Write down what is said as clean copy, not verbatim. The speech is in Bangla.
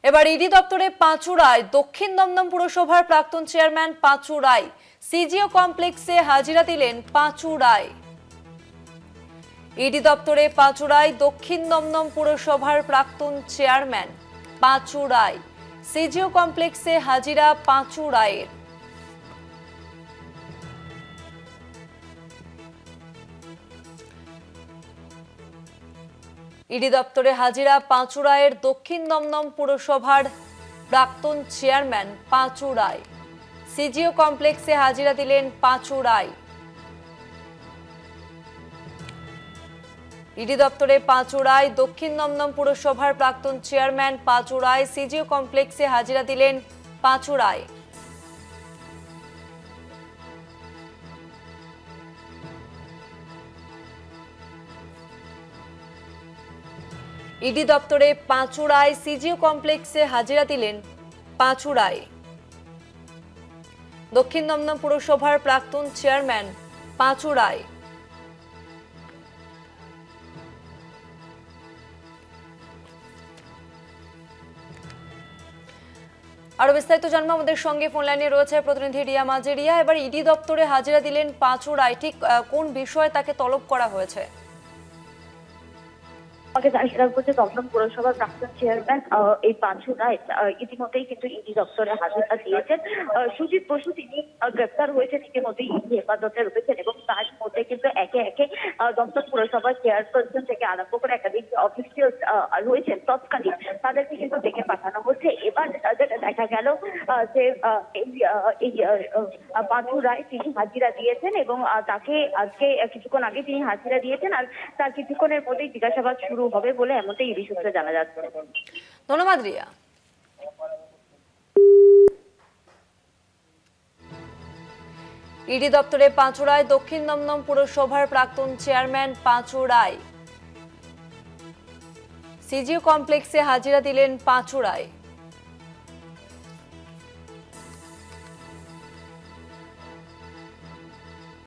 এবার ইডি দপ্তরে পাঁচুড়ায় দক্ষিণ দমদম পুরসভার প্রাক্তন চেয়ারম্যান পাঁচু রায় সিজিও কমপ্লেক্সে হাজিরা দিলেন পাঁচু রায়। ইডি দপ্তরে পাঁচুড়ায় দক্ষিণ দমদম পুরসভার প্রাক্তন চেয়ারম্যান পাঁচু রায় সিজিও কমপ্লেক্সে হাজিরা পাঁচু রায়ের। ইডি দপ্তরে হাজিরা পাঁচু রায়ের দক্ষিণ দমদম পুরসভার প্রাক্তন চেয়ারম্যান পাঁচু রায়। সিজিও কমপ্লেক্সে হাজিরা দিলেন পাঁচু রায়। ইডি দপ্তরে পাঁচু রায় দক্ষিণ দমদম পুরসভার প্রাক্তন চেয়ারম্যান পাঁচু রায় সিজিও কমপ্লেক্সে হাজিরা দিলেন পাঁচু রায়। ইডি দপ্তরে পাঁচু রায় সিজিও কমপ্লেক্সে হাজিরা দিলেন পাঁচু রায়। দক্ষিণ দমদম পুরসভার প্রাক্তন চেয়ারম্যান পাঁচু রায়। আরো বিস্তারিত জানবো, আমাদের সঙ্গে ফোন লাইনে রয়েছে প্রতিনিধি রিয়া মাজেরিয়া। এবার ইডি দপ্তরে হাজিরা দিলেন পাঁচু রায়, ঠিক কোন বিষয়ে তাকে তলব করা হয়েছে? আমাকে জানিয়ে রাখবো যে দমদম পুরসভার প্রাক্তন চেয়ারম্যান এই পাঁচু রায় ইতিমধ্যেই কিন্তু ইডি দপ্তরে হাজিরা দিয়েছেন। সুজিত বসু তিনি গ্রেপ্তার হয়েছেন, ইতিমধ্যেই ইডি হেফাজতে রয়েছেন এবং তার মধ্যে কিন্তু একে একে দমদম পুরসভার চেয়ারপারসন থেকে আরম্ভ করে একাধিক অফিসিয়াল রয়েছেন তৎকালীন, তাদেরকে কিন্তু ডেকে পাঠানো হচ্ছে। এবার যেটা দেখা গেল যে এই পাঁচু রায় তিনি হাজিরা দিয়েছেন এবং তাকে আজকে কিছুক্ষণ আগে তিনি হাজিরা দিয়েছেন, আর তার কিছুক্ষণের মধ্যেই জিজ্ঞাসাবাদ শুরু হবে বলে এমনটাই ইডি সূত্রে জানা যাচ্ছে। ধন্যবাদ রিয়া। ইডি দপ্তরে পাঁচু রায় দক্ষিণ দমদম পুরসভার প্রাক্তন চেয়ারম্যান পাঁচু রায় সিজিও কমপ্লেক্সে হাজিরা দিলেন পাঁচু রায়।